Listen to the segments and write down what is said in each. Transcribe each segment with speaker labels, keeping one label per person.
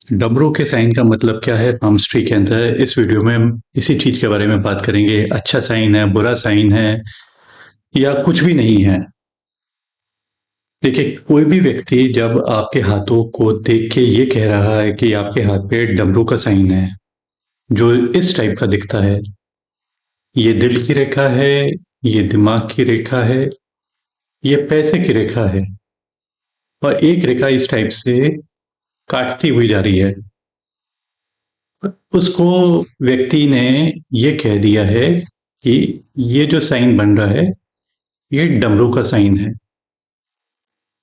Speaker 1: डमरू के साइन का मतलब क्या है पामस्ट्री के अंदर? इस वीडियो में हम इसी चीज के बारे में बात करेंगे। अच्छा साइन है, बुरा साइन है, या कुछ भी नहीं है। देखिए, कोई भी व्यक्ति जब आपके हाथों को देख के ये कह रहा है कि आपके हाथ पे डमरू का साइन है, जो इस टाइप का दिखता है, ये दिल की रेखा है, ये दिमाग की रेखा है, ये पैसे की रेखा है, और एक रेखा इस टाइप से काटती हुई जा रही है। उसको व्यक्ति ने ये कह दिया है कि ये जो साइन बन रहा है, ये डमरू का साइन है।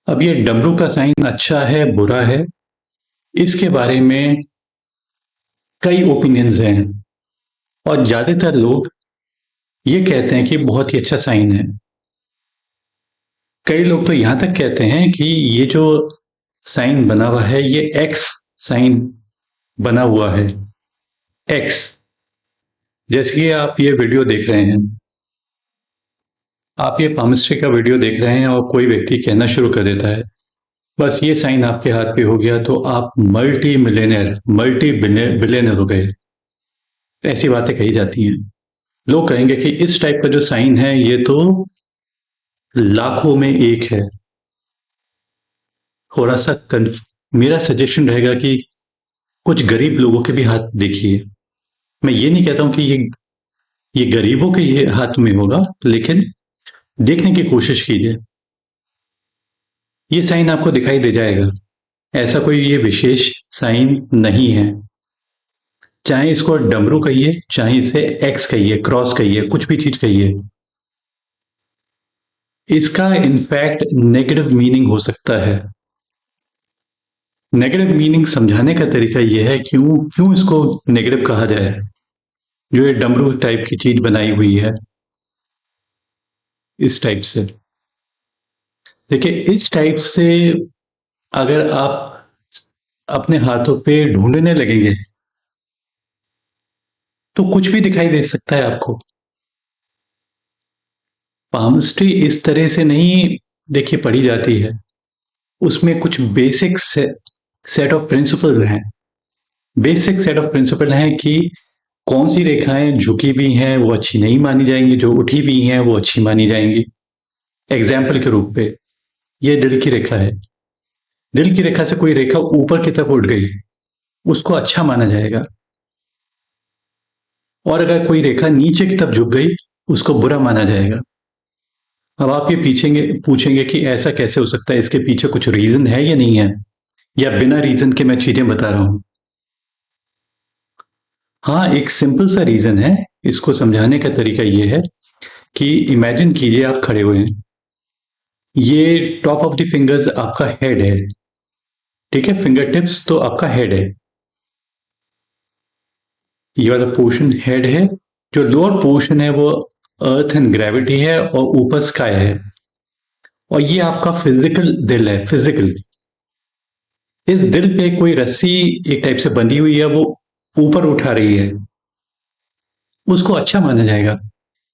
Speaker 1: अब ये डमरू का साइन अच्छा है, बुरा है, इसके बारे में कई ओपिनियंस हैं, और ज्यादातर लोग ये कहते हैं कि बहुत ही अच्छा साइन है। कई लोग तो यहां तक कहते हैं कि ये जो साइन बना हुआ है, ये एक्स साइन बना हुआ है। एक्स, जैसे कि आप ये वीडियो देख रहे हैं, आप ये पामिस्ट्री का वीडियो देख रहे हैं और कोई व्यक्ति कहना शुरू कर देता है, बस ये साइन आपके हाथ पे हो गया तो आप मल्टी मिलियनर, मल्टी बिलियनर हो गए। ऐसी बातें कही जाती हैं। लोग कहेंगे कि इस टाइप का जो साइन है, ये तो लाखों में एक है। थोड़ा सा मेरा सजेशन रहेगा कि कुछ गरीब लोगों के भी हाथ देखिए। मैं ये नहीं कहता हूं कि ये गरीबों के ही हाथ में होगा, लेकिन देखने की कोशिश कीजिए। ये साइन आपको दिखाई दे जाएगा। ऐसा कोई ये विशेष साइन नहीं है। चाहे इसको डमरू कहिए, चाहे इसे एक्स कहिए, क्रॉस कहिए, कुछ भी चीज कहिए, इसका इनफैक्ट नेगेटिव मीनिंग हो सकता है। नेगेटिव मीनिंग समझाने का तरीका यह है क्यों क्यों इसको नेगेटिव कहा जाए। जो ये डमरू टाइप की चीज बनाई हुई है, इस टाइप से, देखिए, इस टाइप से अगर आप अपने हाथों पे ढूंढने लगेंगे तो कुछ भी दिखाई दे सकता है आपको। पामस्ट्री इस तरह से नहीं, देखिए, पढ़ी जाती है। उसमें कुछ बेसिक सेट ऑफ प्रिंसिपल हैं। बेसिक सेट ऑफ प्रिंसिपल हैं कि कौन सी रेखाएं झुकी हुई हैं वो अच्छी नहीं मानी जाएंगी, जो उठी हुई हैं वो अच्छी मानी जाएंगी। एग्जाम्पल के रूप पे, ये दिल की रेखा है। दिल की रेखा से कोई रेखा ऊपर की तरफ उठ गई, उसको अच्छा माना जाएगा। और अगर कोई रेखा नीचे की तरफ झुक गई, उसको बुरा माना जाएगा। अब आप ये पूछेंगे कि ऐसा कैसे हो सकता है, इसके पीछे कुछ रीजन है या नहीं है, या बिना रीजन के मैं चीजें बता रहा हूं? हाँ, एक सिंपल सा रीजन है। इसको समझाने का तरीका ये है कि इमेजिन कीजिए आप खड़े हुए हैं। ये टॉप ऑफ द फिंगर्स आपका हेड है, ठीक है? फिंगर टिप्स तो आपका हेड है। ये वाला पोर्शन हेड है। जो लोअर पोर्शन है वो अर्थ एंड ग्रेविटी है, और ऊपर स्काई है। और ये आपका फिजिकल दिल है, फिजिकल। इस दिल पे कोई रस्सी एक टाइप से बंधी हुई है, वो ऊपर उठा रही है, उसको अच्छा माना जाएगा।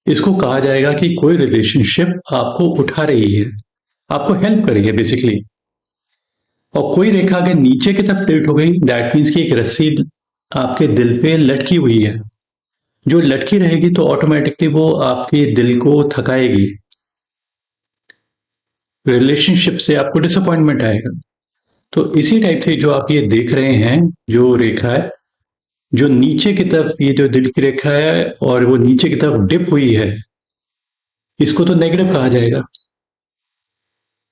Speaker 1: इसको कहा जाएगा कि कोई रिलेशनशिप आपको उठा रही है, आपको हेल्प कर रही है बेसिकली। और कोई रेखा अगर नीचे की तरफ टिल्ट हो गई, दैट मीन्स कि एक रस्सी आपके दिल पे लटकी हुई है। जो लटकी रहेगी तो ऑटोमेटिकली वो आपके दिल को थकाएगी। रिलेशनशिप से आपको डिसअपॉइंटमेंट आएगा। तो इसी टाइप से जो आप ये देख रहे हैं, जो रेखा है, जो नीचे की तरफ, ये जो दिल की रेखा है और वो नीचे की तरफ डिप हुई है, इसको तो नेगेटिव कहा जाएगा।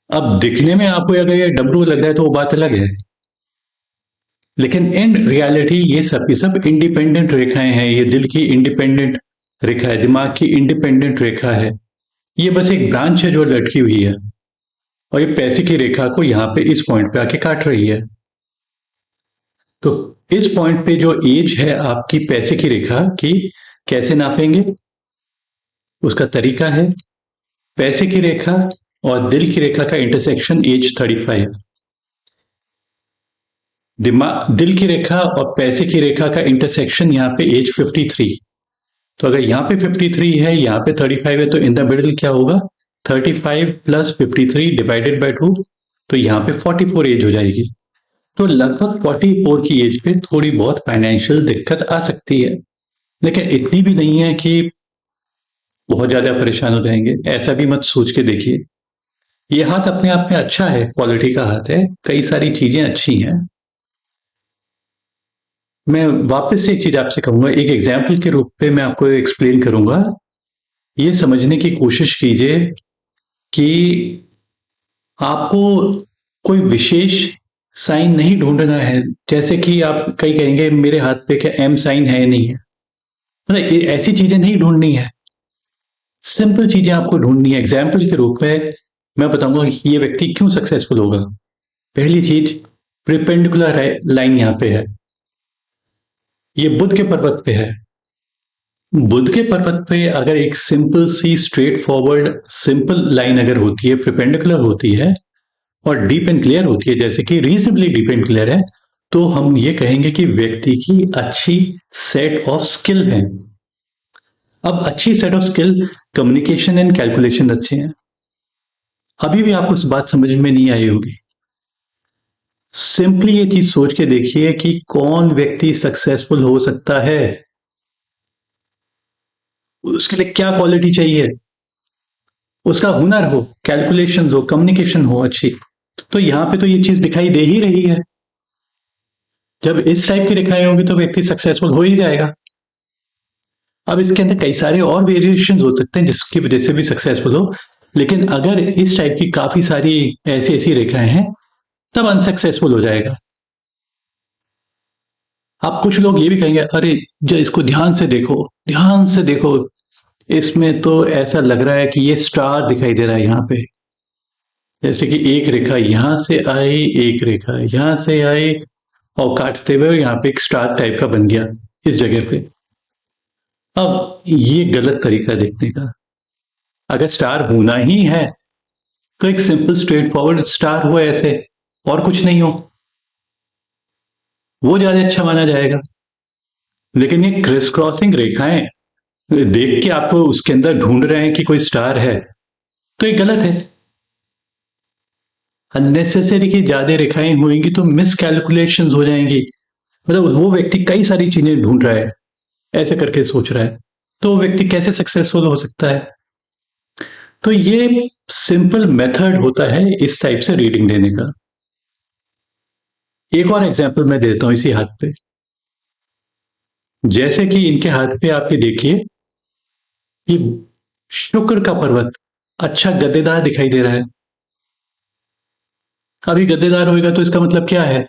Speaker 1: अब दिखने में आपको अगर ये डमरू लग रहा है तो वो बात अलग है, लेकिन इन रियलिटी ये सब की सब इंडिपेंडेंट रेखाएं हैं। ये दिल की इंडिपेंडेंट रेखा है, दिमाग की इंडिपेंडेंट रेखा है। ये बस एक ब्रांच है जो लटकी हुई है, और ये पैसे की रेखा को यहाँ पे इस पॉइंट पे आके काट रही है। तो इस पॉइंट पे जो एज है आपकी पैसे की रेखा की, कैसे नापेंगे? उसका तरीका है, पैसे की रेखा और दिल की रेखा का इंटरसेक्शन एज 35। दिल की रेखा और पैसे की रेखा का इंटरसेक्शन यहाँ पे एज 53। तो अगर यहाँ पे 53 है, यहाँ पे 35 है, तो इन द मिडिल क्या होगा? 35 प्लस 53 डिवाइडेड बाई 2, तो यहाँ पे 44 एज हो जाएगी। तो लगभग 44 की एज पे थोड़ी बहुत फाइनेंशियल दिक्कत आ सकती है, लेकिन इतनी भी नहीं है कि बहुत ज्यादा परेशान हो जाएंगे। ऐसा भी मत सोच के देखिए। ये हाथ अपने आप में अच्छा है, क्वालिटी का हाथ है, कई सारी चीजें अच्छी हैं। मैं वापस से एक चीज आपसे कहूंगा, एक एग्जाम्पल के रूप में मैं आपको एक्सप्लेन करूंगा। ये समझने की कोशिश कीजिए कि आपको कोई विशेष साइन नहीं ढूंढना है। जैसे कि आप कई कहेंगे मेरे हाथ पे क्या एम साइन है नहीं है, मतलब ऐसी चीजें नहीं ढूंढनी है। सिंपल चीजें आपको ढूंढनी है। एग्जाम्पल के रूप में मैं बताऊंगा कि ये व्यक्ति क्यों सक्सेसफुल होगा। पहली चीज, प्रिपेंडिकुलर लाइन यहाँ पे है, ये बुध के पर्वत पे है। बुध के पर्वत पे अगर एक सिंपल सी स्ट्रेट फॉरवर्ड सिंपल लाइन अगर होती है, प्रिपेंडिकुलर होती है और डीप एंड क्लियर होती है, जैसे कि रीजनेबली डीप एंड क्लियर है, तो हम ये कहेंगे कि व्यक्ति की अच्छी सेट ऑफ स्किल है। अब अच्छी set of skill, communication and calculation अच्छे हैं। अभी भी आपको इस बात समझ में नहीं आई होगी। सिंपली ये चीज सोच के देखिए कि कौन व्यक्ति सक्सेसफुल हो सकता है, उसके लिए क्या क्वालिटी चाहिए। उसका हुनर हो, कैलकुलेशन हो, कम्युनिकेशन हो अच्छी। तो यहां पे तो ये चीज दिखाई दे ही रही है। जब इस टाइप की दिखाई होगी तो व्यक्ति सक्सेसफुल हो ही जाएगा। अब इसके अंदर कई सारे और वेरिएशन हो सकते हैं जिसकी वजह से भी सक्सेसफुल हो, लेकिन अगर इस टाइप की काफी सारी ऐसी ऐसी रेखाएं हैं तब अनसक्सेसफुल हो जाएगा। आप कुछ लोग ये भी कहेंगे अरे जो इसको ध्यान से देखो, ध्यान से देखो, इसमें तो ऐसा लग रहा है कि ये स्टार दिखाई दे रहा है यहाँ पे। जैसे कि एक रेखा यहां से आई, एक रेखा यहां से आई और काटते हुए यहाँ पे एक स्टार टाइप का बन गया इस जगह पे। अब ये गलत तरीका है देखने का। अगर स्टार होना ही है तो एक सिंपल स्ट्रेट फॉरवर्ड स्टार हो ऐसे, और कुछ नहीं हो, वो ज्यादा अच्छा माना जाएगा। लेकिन ये क्रिस क्रॉसिंग रेखाएं देख के आपको उसके अंदर ढूंढ रहे हैं कि कोई स्टार है, तो ये गलत है। अननेसेसरी की ज्यादा रेखाएं होंगी तो मिस कैलकुलेशन हो जाएंगी। मतलब वो व्यक्ति कई सारी चीजें ढूंढ रहा है, ऐसे करके सोच रहा है, तो वो व्यक्ति कैसे सक्सेसफुल हो सकता है। तो ये सिंपल मेथड होता है इस टाइप से रीडिंग देने का। एक और एग्जांपल मैं देता हूं इसी हाथ पे। जैसे कि इनके हाथ पे आप ये देखिए, ये शुक्र का पर्वत अच्छा गद्देदार दिखाई दे रहा है। अभी गद्देदार होएगा तो इसका मतलब क्या है,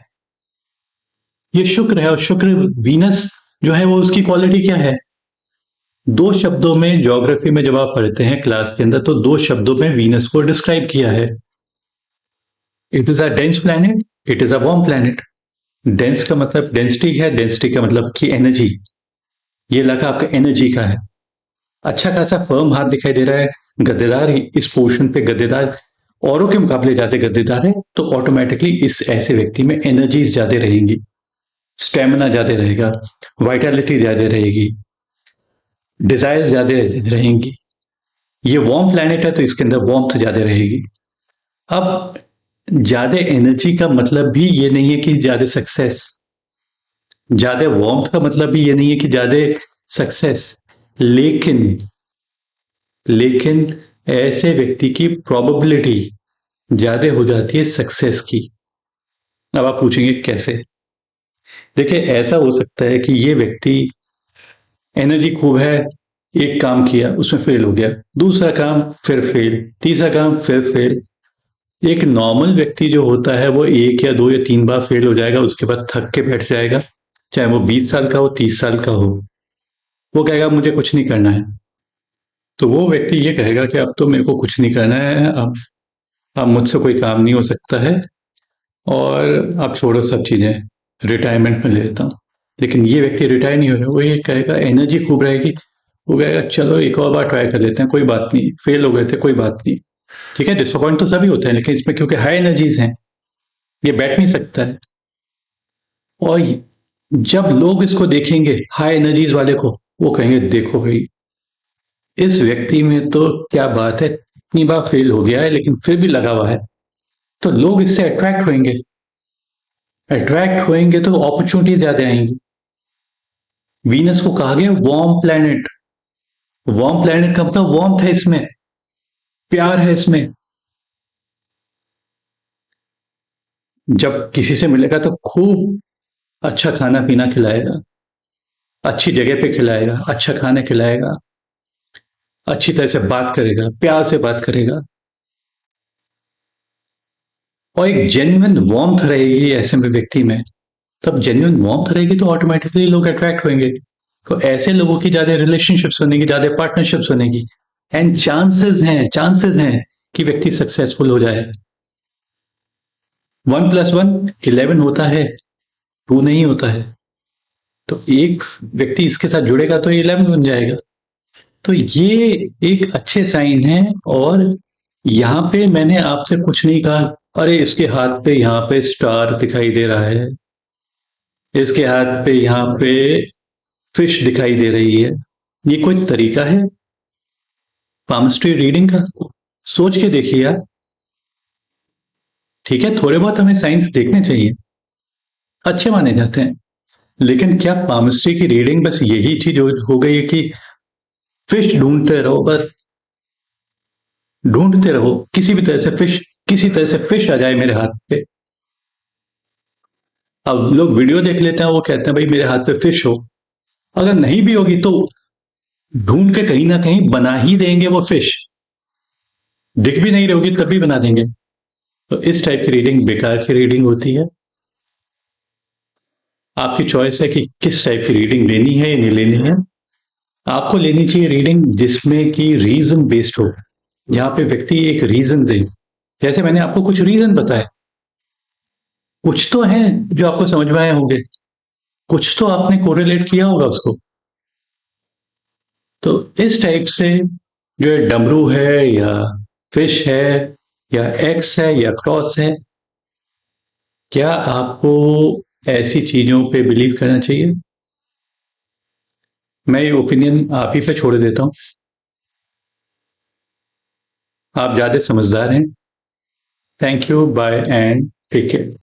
Speaker 1: ये शुक्र है, और शुक्र वीनस जो है वो उसकी क्वालिटी क्या है। दो शब्दों में ज्योग्राफी में जब आप पढ़ते हैं क्लास के अंदर, तो दो शब्दों में वीनस को डिस्क्राइब किया है। It is a dense planet, it is a warm planet. Dense का मतलब डेंसिटी है, डेंसिटी का मतलब की एनर्जी। ये लगा आपका एनर्जी का है। अच्छा खासा फर्म हाथ दिखाई दे रहा है, गद्देदार, इस पोर्शन पे गद्देदार, औरों के मुकाबले ज्यादा गद्देदार है, तो ऑटोमेटिकली इस ऐसे व्यक्ति में एनर्जीज ज्यादा रहेंगी, स्टेमिना ज्यादा रहेगा, वाइटलिटी ज्यादा रहेगी, डिजायर ज्यादा रहेंगी। ये वार्म प्लैनेट है तो इसके अंदर वार्मथ ज्यादा रहेगी। अब ज्यादा एनर्जी का मतलब भी ये नहीं है कि ज्यादा सक्सेस, ज्यादा वार्मथ का मतलब भी ये नहीं है कि ज्यादा सक्सेस। लेकिन लेकिन ऐसे व्यक्ति की प्रोबेबिलिटी ज्यादा हो जाती है सक्सेस की। अब आप पूछेंगे कैसे। देखिए, ऐसा हो सकता है कि ये व्यक्ति एनर्जी खूब है, एक काम किया उसमें फेल हो गया, दूसरा काम फिर फेल, तीसरा काम फिर फेल। एक नॉर्मल व्यक्ति जो होता है वो एक या दो या तीन बार फेल हो जाएगा, उसके बाद थक के बैठ जाएगा। चाहे वो 20 साल का हो, 30 साल का हो, वो कहेगा मुझे कुछ नहीं करना है। तो वो व्यक्ति ये कहेगा कि अब तो मेरे को कुछ नहीं करना है, अब मुझसे कोई काम नहीं हो सकता है, और अब छोड़ो सब चीजें, रिटायरमेंट में ले लेता हूँ। लेकिन ये व्यक्ति रिटायर नहीं होगा, वो ये कहेगा एनर्जी खूब रहेगी, वो कहेगा चलो एक और बार ट्राई कर लेते हैं, कोई बात नहीं, फेल हो गए थे कोई बात नहीं। ठीक है, डिसअपॉइंट तो सभी होते हैं, लेकिन इसमें क्योंकि हाई एनर्जीज हैं, ये बैठ नहीं सकता है। और जब लोग इसको देखेंगे हाई एनर्जीज वाले को, वो कहेंगे देखो भाई, इस व्यक्ति में तो क्या बात है, इतनी बार फेल हो गया है लेकिन फिर भी लगा हुआ है, तो लोग इससे अट्रैक्ट होंगे। अट्रैक्ट होएंगे तो अपॉर्चुनिटी ज्यादा आएंगी। वीनस को कहा गया वार्म प्लैनेट। वार्म प्लैनेट का मतलब वार्म है, इसमें प्यार है इसमें। जब किसी से मिलेगा तो खूब अच्छा खाना पीना खिलाएगा, अच्छी जगह पे खिलाएगा, अच्छा खाना खिलाएगा, अच्छी तरह से बात करेगा, प्यार से बात करेगा, और एक जेन्युइन वार्मथ रहेगी ऐसे में व्यक्ति में। तब जेन्युइन वार्मथ रहेगी तो ऑटोमेटिकली लोग अट्रैक्ट होंगे। तो ऐसे लोगों की ज्यादा रिलेशनशिप्स होने की, ज्यादा पार्टनरशिप्स होने की, एंड चांसेस हैं कि व्यक्ति सक्सेसफुल हो जाए। 1+1 11 होता है, 2 नहीं होता है। तो एक व्यक्ति इसके साथ जुड़ेगा तो 11 बन जाएगा। तो ये एक अच्छे साइन है। और यहाँ पे मैंने आपसे कुछ नहीं कहा, अरे इसके हाथ पे यहाँ पे स्टार दिखाई दे रहा है, इसके हाथ पे यहाँ पे फिश दिखाई दे रही है। ये कोई तरीका है पामस्ट्री रीडिंग का? सोच के देखिए यार। ठीक है, थोड़े बहुत हमें साइंस देखने चाहिए, अच्छे माने जाते हैं। लेकिन क्या पामस्ट्री की रीडिंग बस यही चीज हो गई है कि फिश ढूंढते रहो बस? ढूंढते रहो किसी भी तरह से फिश, किसी तरह से फिश आ जाए मेरे हाथ पे। अब लोग वीडियो देख लेते हैं, वो कहते हैं भाई मेरे हाथ पे फिश हो। अगर नहीं भी होगी तो ढूंढ के कहीं ना कहीं बना ही देंगे वो फिश। दिख भी नहीं रही होगी तब भी बना देंगे। तो इस टाइप की रीडिंग बेकार की रीडिंग होती है। आपकी चॉइस है कि किस टाइप की रीडिंग लेनी है या नहीं लेनी है। आपको लेनी चाहिए रीडिंग जिसमें कि रीजन बेस्ड हो, यहाँ पे व्यक्ति एक रीजन दे। जैसे मैंने आपको कुछ रीजन बताए, कुछ तो है जो आपको समझ में आए होंगे, कुछ तो आपने कोरिलेट किया होगा उसको। तो इस टाइप से जो है डमरू है या फिश है या एक्स है या क्रॉस है, क्या आपको ऐसी चीजों पे बिलीव करना चाहिए? मैं ये ओपिनियन आप ही पे छोड़ देता हूँ। आप ज्यादा समझदार हैं। Thank you, bye and take care.